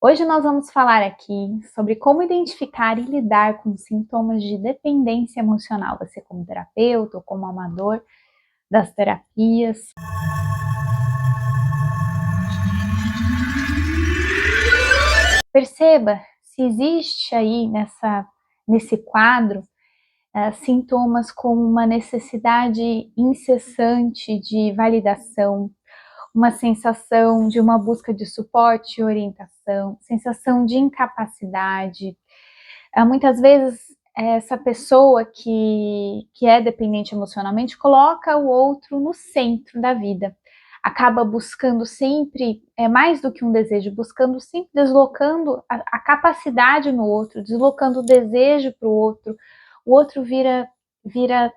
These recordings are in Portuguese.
Hoje nós vamos falar aqui sobre como identificar e lidar com sintomas de dependência emocional, você como terapeuta ou como amador das terapias. Perceba se existe aí nesse quadro sintomas como uma necessidade incessante de validação, uma sensação de uma busca de suporte e orientação, sensação de incapacidade. Muitas vezes essa pessoa que é dependente emocionalmente coloca o outro no centro da vida, acaba buscando sempre, mais do que um desejo, buscando sempre deslocando a capacidade no outro, deslocando o desejo para o outro vira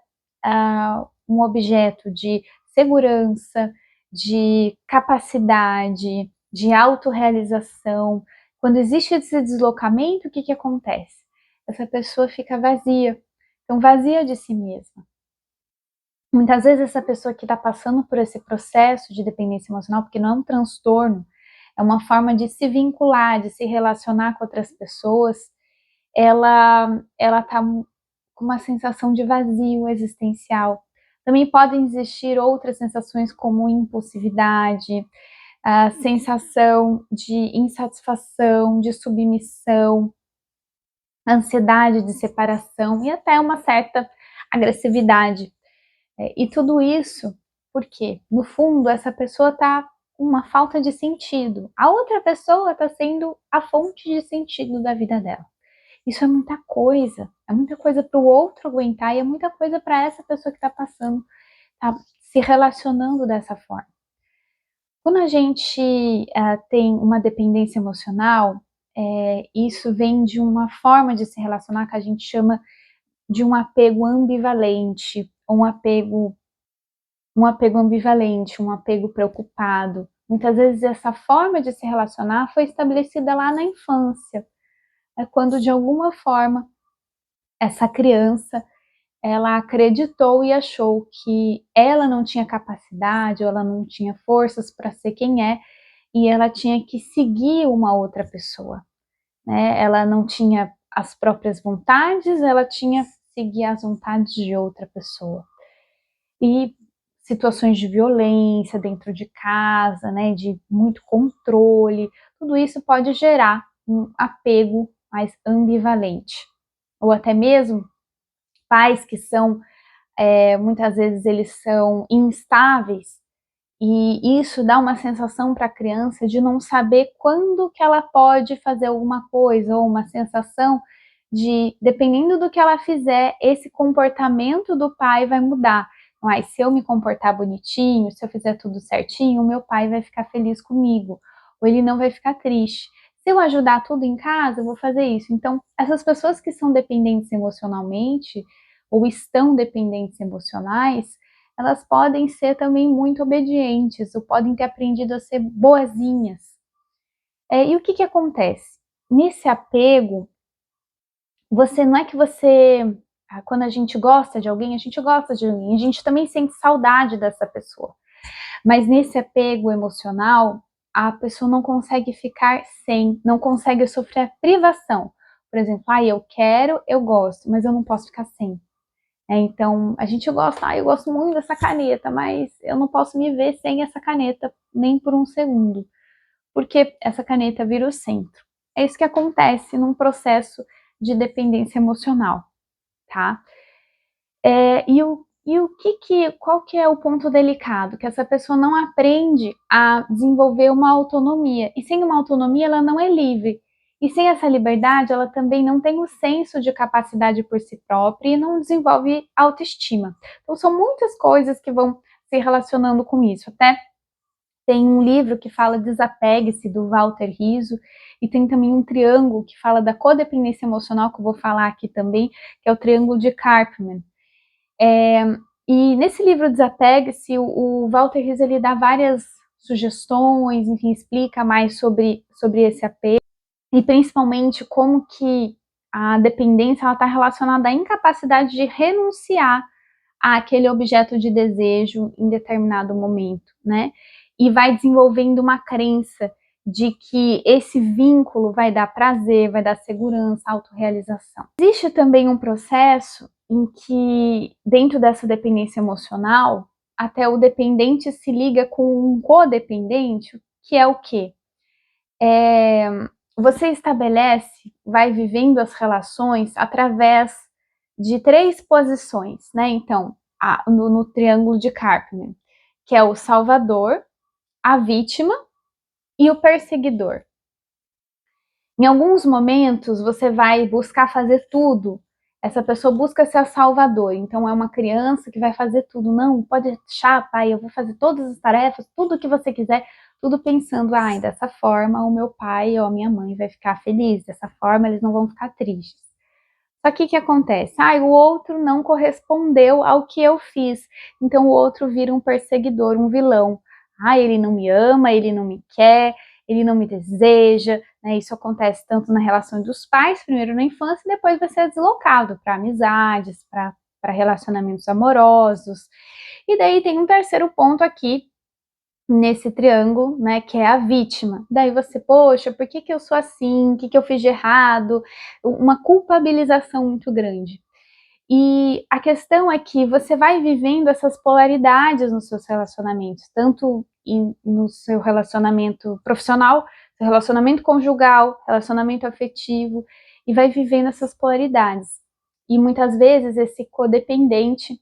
um objeto de segurança, de capacidade, de autorrealização. Quando existe esse deslocamento, o que acontece? Essa pessoa fica vazia, então vazia de si mesma. Muitas vezes essa pessoa que está passando por esse processo de dependência emocional, porque não é um transtorno, é uma forma de se vincular, de se relacionar com outras pessoas, ela está com uma sensação de vazio existencial. Também podem existir outras sensações como impulsividade, a sensação de insatisfação, de submissão, ansiedade de separação e até uma certa agressividade. E tudo isso porque, no fundo, essa pessoa está com uma falta de sentido. A outra pessoa está sendo a fonte de sentido da vida dela. Isso é muita coisa para o outro aguentar e é muita coisa para essa pessoa que está passando, tá se relacionando dessa forma. Quando a gente tem uma dependência emocional, isso vem de uma forma de se relacionar que a gente chama de um apego ambivalente, um apego ambivalente, um apego preocupado. Muitas vezes essa forma de se relacionar foi estabelecida lá na infância, quando de alguma forma essa criança ela acreditou e achou que ela não tinha capacidade, ou ela não tinha forças para ser quem é, e ela tinha que seguir uma outra pessoa, né? Ela não tinha as próprias vontades, ela tinha que seguir as vontades de outra pessoa. E situações de violência dentro de casa, né, de muito controle, tudo isso pode gerar um apego mais ambivalente. Ou até mesmo pais que são, muitas vezes eles são instáveis, e isso dá uma sensação para a criança de não saber quando que ela pode fazer alguma coisa, ou uma sensação de, dependendo do que ela fizer, esse comportamento do pai vai mudar. Mas se eu me comportar bonitinho, se eu fizer tudo certinho, o meu pai vai ficar feliz comigo, ou ele não vai ficar triste. Se eu ajudar tudo em casa, eu vou fazer isso. Então, essas pessoas que são dependentes emocionalmente, ou estão dependentes emocionais, elas podem ser também muito obedientes, ou podem ter aprendido a ser boazinhas. E o que acontece? Nesse apego, não é que você, quando a gente gosta de alguém, a gente também sente saudade dessa pessoa. Mas nesse apego emocional, a pessoa não consegue ficar sem, não consegue sofrer a privação. Por exemplo, eu quero, eu gosto, mas eu não posso ficar sem. Então, a gente gosta, eu gosto muito dessa caneta, mas eu não posso me ver sem essa caneta nem por um segundo, porque essa caneta vira o centro. É isso que acontece num processo de dependência emocional, tá? Qual que é o ponto delicado? Que essa pessoa não aprende a desenvolver uma autonomia, e sem uma autonomia ela não é livre. E sem essa liberdade, ela também não tem o senso de capacidade por si própria e não desenvolve autoestima. Então, são muitas coisas que vão se relacionando com isso. Até tem um livro que fala Desapegue-se, do Walter Rizzo, e tem também um triângulo que fala da codependência emocional, que eu vou falar aqui também, que é o triângulo de Karpman. E nesse livro Desapegue-se, o Walter Rizzo ele dá várias sugestões, enfim, explica mais sobre esse apego, e principalmente como que a dependência está relacionada à incapacidade de renunciar àquele objeto de desejo em determinado momento, né? E vai desenvolvendo uma crença de que esse vínculo vai dar prazer, vai dar segurança, autorrealização. Existe também um processo em que, dentro dessa dependência emocional, até o dependente se liga com um codependente, que é o quê? Você estabelece, vai vivendo as relações através de 3 posições, né? Então, no triângulo de Karpman, que é o salvador, a vítima e o perseguidor. Em alguns momentos, você vai buscar fazer tudo. Essa pessoa busca ser a salvador. Então, é uma criança que vai fazer tudo. Não, pode deixar, pai, eu vou fazer todas as tarefas, tudo que você quiser, tudo pensando, dessa forma o meu pai ou a minha mãe vai ficar feliz, dessa forma eles não vão ficar tristes. Só que o que acontece? O outro não correspondeu ao que eu fiz. Então, o outro vira um perseguidor, um vilão. Ele não me ama, ele não me quer, ele não me deseja, né? Isso acontece tanto na relação dos pais, primeiro na infância, e depois vai ser deslocado para amizades, para relacionamentos amorosos. E daí tem um terceiro ponto aqui, nesse triângulo, né, que é a vítima. Daí você, poxa, por que eu sou assim? O que eu fiz de errado? Uma culpabilização muito grande. E a questão é que você vai vivendo essas polaridades nos seus relacionamentos, tanto no seu relacionamento profissional, seu relacionamento conjugal, relacionamento afetivo, e vai vivendo essas polaridades. E muitas vezes esse codependente,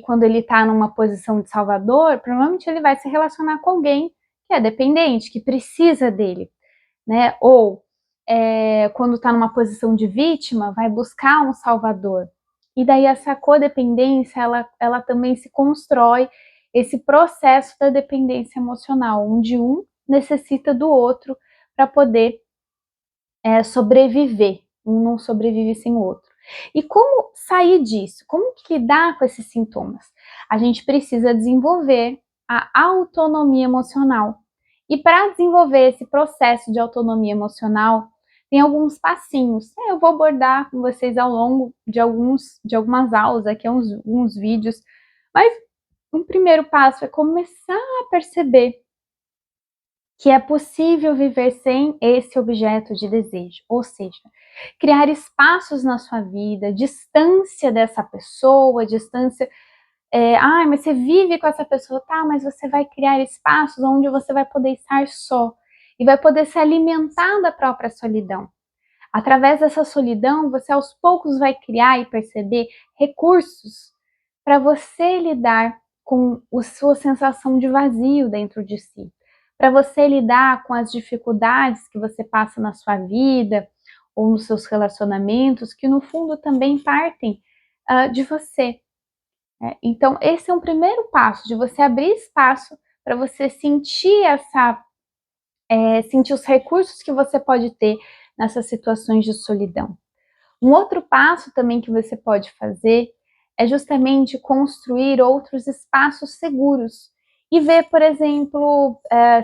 quando ele está numa posição de salvador, provavelmente ele vai se relacionar com alguém que é dependente, que precisa dele, né? Ou quando está numa posição de vítima, vai buscar um salvador. E daí essa codependência, ela também se constrói, esse processo da dependência emocional, onde um necessita do outro para poder sobreviver. Um não sobrevive sem o outro. E como sair disso? Como que lidar com esses sintomas? A gente precisa desenvolver a autonomia emocional. E para desenvolver esse processo de autonomia emocional, tem alguns passinhos. Eu vou abordar com vocês ao longo de algumas aulas, aqui uns vídeos. Mas um primeiro passo é começar a perceber que é possível viver sem esse objeto de desejo, ou seja, criar espaços na sua vida, distância dessa pessoa, distância. Mas você vive com essa pessoa, tá? Mas você vai criar espaços onde você vai poder estar só e vai poder se alimentar da própria solidão. Através dessa solidão, você aos poucos vai criar e perceber recursos para você lidar com a sua sensação de vazio dentro de si, para você lidar com as dificuldades que você passa na sua vida ou nos seus relacionamentos, que no fundo também partem de você. Então, esse é um primeiro passo, de você abrir espaço para você sentir sentir os recursos que você pode ter nessas situações de solidão. Um outro passo também que você pode fazer é justamente construir outros espaços seguros e ver, por exemplo,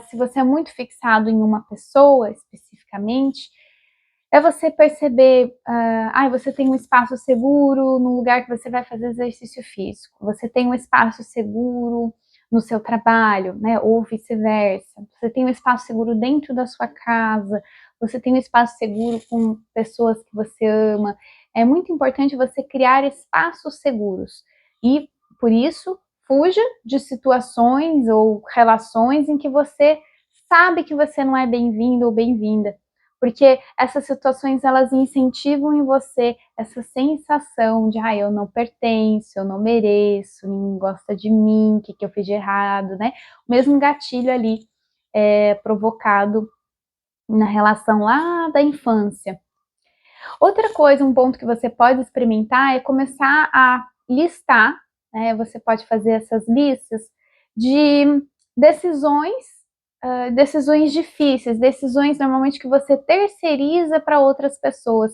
se você é muito fixado em uma pessoa especificamente, é você perceber, você tem um espaço seguro no lugar que você vai fazer exercício físico, você tem um espaço seguro no seu trabalho, né, ou vice-versa, você tem um espaço seguro dentro da sua casa, você tem um espaço seguro com pessoas que você ama. É muito importante você criar espaços seguros e, por isso, fuja de situações ou relações em que você sabe que você não é bem-vindo ou bem-vinda, porque essas situações, elas incentivam em você essa sensação de, eu não pertenço, eu não mereço, ninguém gosta de mim, o que eu fiz de errado, né? O mesmo gatilho ali provocado na relação lá da infância. Outra coisa, um ponto que você pode experimentar é começar a listar, né? Você pode fazer essas listas de decisões difíceis, decisões normalmente que você terceiriza para outras pessoas,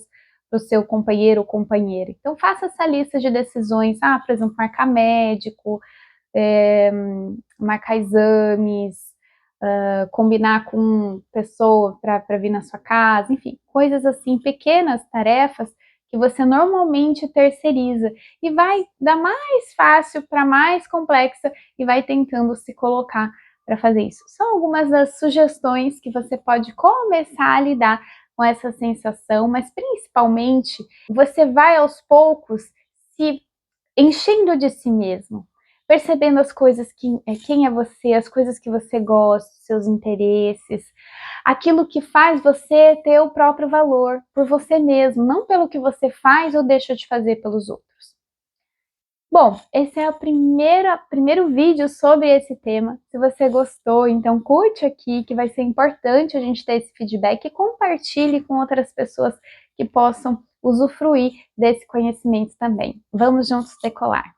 para o seu companheiro ou companheira. Então faça essa lista de decisões, por exemplo, marcar médico, marcar exames, combinar com pessoa para vir na sua casa, enfim, coisas assim, pequenas tarefas que você normalmente terceiriza e vai da mais fácil para mais complexa e vai tentando se colocar para fazer isso. São algumas das sugestões que você pode começar a lidar com essa sensação, mas principalmente você vai aos poucos se enchendo de si mesmo, percebendo as coisas quem é você, as coisas que você gosta, seus interesses, aquilo que faz você ter o próprio valor por você mesmo, não pelo que você faz ou deixa de fazer pelos outros. Bom, esse é o primeiro vídeo sobre esse tema. Se você gostou, então curte aqui, que vai ser importante a gente ter esse feedback e compartilhe com outras pessoas que possam usufruir desse conhecimento também. Vamos juntos decolar!